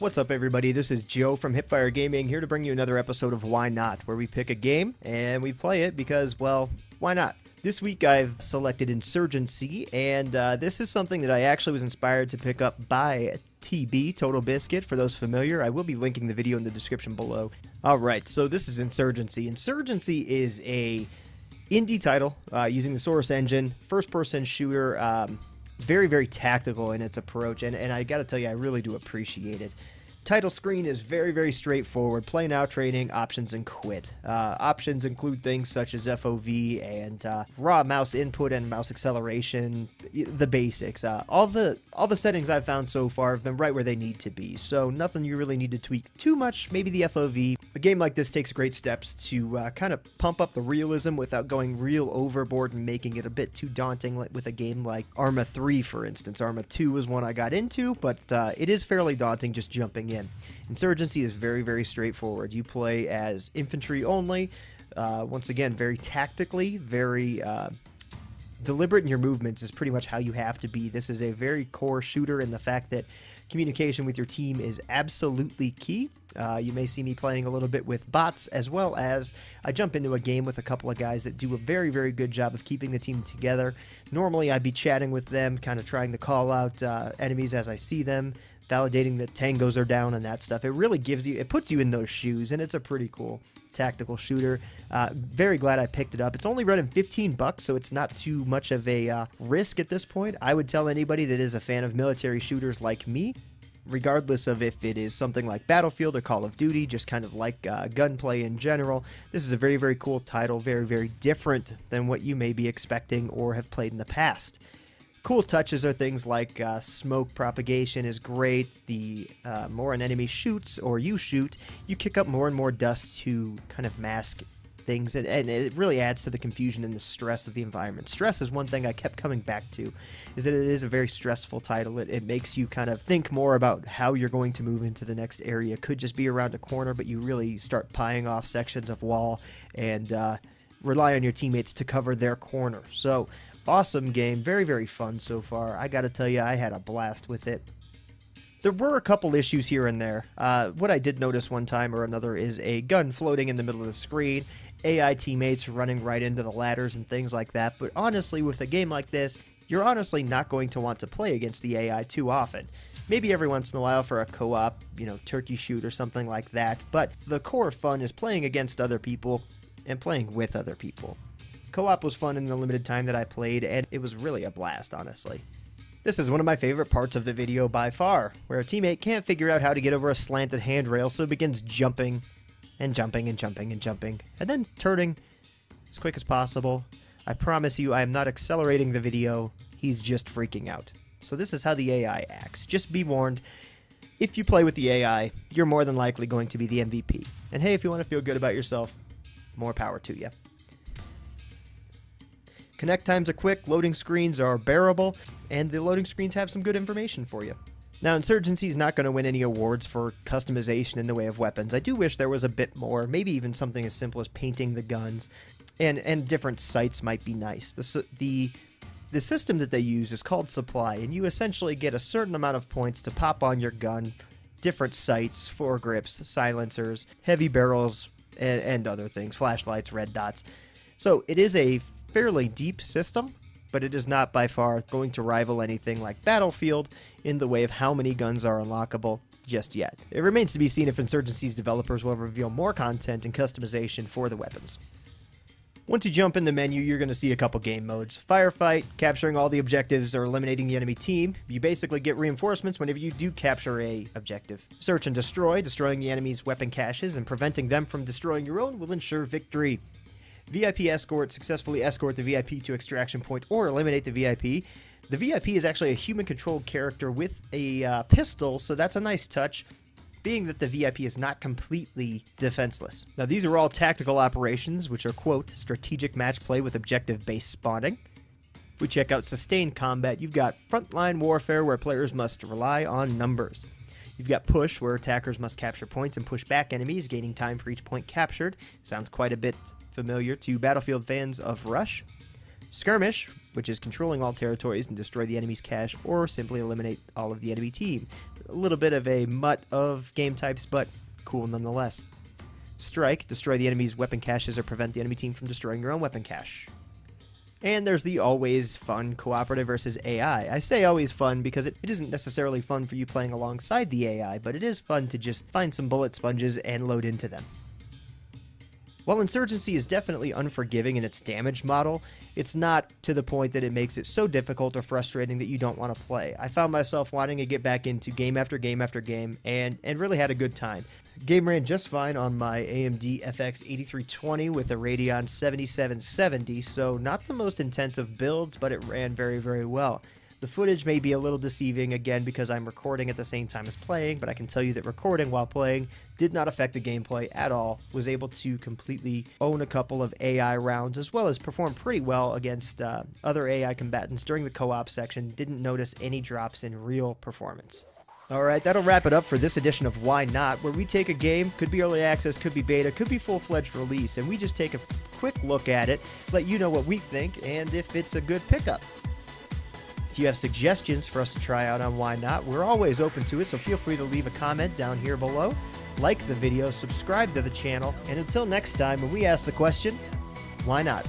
What's up, everybody? This is Joe from Hipfire Gaming, here to bring you another episode of Why Not, where we pick a game and we play it because, well, why not? This week I've selected Insurgency, and this is something that I actually was inspired to pick up by TB, Total Biscuit, for those familiar. I will be linking the video in the description below. Alright, so this is Insurgency. Insurgency is a indie title using the Source engine, first-person shooter, very, very tactical in its approach, and I gotta tell you, I really do appreciate it. Title screen is very, very straightforward. Play now, training, options, and quit. Options include things such as FOV and raw mouse input and mouse acceleration, the basics. All the settings I've found so far have been right where they need to be, so nothing you really need to tweak too much. Maybe the FOV. A game like this takes great steps to kind of pump up the realism without going real overboard and making it a bit too daunting with a game like Arma 3, for instance. Arma 2 was one I got into, but it is fairly daunting just jumping in. Insurgency is very, very straightforward. You play as infantry only, once again, very tactically, very deliberate in your movements is pretty much how you have to be. This is a very core shooter in the fact that communication with your team is absolutely key. You may see me playing a little bit with bots, as well as I jump into a game with a couple of guys that do a very, very good job of keeping the team together. Normally I'd be chatting with them, kind of trying to call out enemies as I see them, validating that tangos are down and that stuff. It really gives you, it puts you in those shoes, and it's a pretty cool tactical shooter. Very glad I picked it up. It's only running $15, so it's not too much of a risk at this point. I would tell anybody that is a fan of military shooters like me, regardless of if it is something like Battlefield or Call of Duty, just kind of like gunplay in general. This is a very, very cool title, very, very different than what you may be expecting or have played in the past. Cool touches are things like smoke propagation is great. The more an enemy shoots or you shoot, you kick up more and more dust to kind of mask things, and it really adds to the confusion and the stress of the environment. Stress is one thing I kept coming back to, is that it is a very stressful title. It makes you kind of think more about how you're going to move into the next area. It could just be around a corner, but you really start pieing off sections of wall and rely on your teammates to cover their corner. So awesome game, very, very fun so far. I gotta tell you, I had a blast with it. There were a couple issues here and there. What I did notice one time or another is a gun floating in the middle of the screen, AI teammates running right into the ladders and things like that. But honestly, with a game like this, you're honestly not going to want to play against the AI too often. Maybe every once in a while for a co-op, turkey shoot or something like that. But the core fun is playing against other people and playing with other people. Co-op was fun in the limited time that I played, and it was really a blast, honestly. This is one of my favorite parts of the video by far, where a teammate can't figure out how to get over a slanted handrail, so begins jumping and jumping and jumping and jumping, and then turning as quick as possible. I promise you, I am not accelerating the video, he's just freaking out. So this is how the AI acts. Just be warned, if you play with the AI, you're more than likely going to be the MVP. And hey, if you want to feel good about yourself, more power to you. Connect times are quick, loading screens are bearable, and the loading screens have some good information for you. Now, Insurgency is not going to win any awards for customization in the way of weapons. I do wish there was a bit more, maybe even something as simple as painting the guns, and different sights might be nice. The system that they use is called supply, and you essentially get a certain amount of points to pop on your gun, different sights, foregrips, silencers, heavy barrels, and other things, flashlights, red dots. So it is a fairly deep system, but it is not by far going to rival anything like Battlefield in the way of how many guns are unlockable just yet. It remains to be seen if Insurgency's developers will reveal more content and customization for the weapons. Once you jump in the menu, you're going to see a couple game modes. Firefight, capturing all the objectives or eliminating the enemy team. You basically get reinforcements whenever you do capture a objective. Search and destroy, destroying the enemy's weapon caches and preventing them from destroying your own will ensure victory. VIP escort, successfully escort the VIP to extraction point or eliminate the VIP. The VIP is actually a human-controlled character with a pistol, so that's a nice touch, being that the VIP is not completely defenseless. Now, these are all tactical operations, which are, quote, strategic match play with objective-based spawning. If we check out sustained combat, you've got frontline warfare, where players must rely on numbers. You've got push, where attackers must capture points and push back enemies, gaining time for each point captured. Sounds quite a bit familiar to Battlefield fans of Rush. Skirmish, which is controlling all territories and destroy the enemy's cache, or simply eliminate all of the enemy team. A little bit of a mutt of game types, but cool nonetheless. Strike, destroy the enemy's weapon caches or prevent the enemy team from destroying your own weapon cache. And there's the always fun cooperative versus AI. I say always fun because it isn't necessarily fun for you playing alongside the AI, but it is fun to just find some bullet sponges and load into them. While Insurgency is definitely unforgiving in its damage model, it's not to the point that it makes it so difficult or frustrating that you don't want to play. I found myself wanting to get back into game after game after game and really had a good time. Game ran just fine on my AMD FX 8320 with a Radeon 7770, so not the most intensive builds, but it ran very, very well. The footage may be a little deceiving, again, because I'm recording at the same time as playing, but I can tell you that recording while playing did not affect the gameplay at all. Was able to completely own a couple of AI rounds, as well as perform pretty well against other AI combatants during the co-op section. Didn't notice any drops in real performance. Alright, that'll wrap it up for this edition of Why Not, where we take a game, could be early access, could be beta, could be full-fledged release, and we just take a quick look at it, let you know what we think, and if it's a good pickup. If you have suggestions for us to try out on Why Not, we're always open to it, so feel free to leave a comment down here below, like the video, subscribe to the channel, and until next time when we ask the question, why not?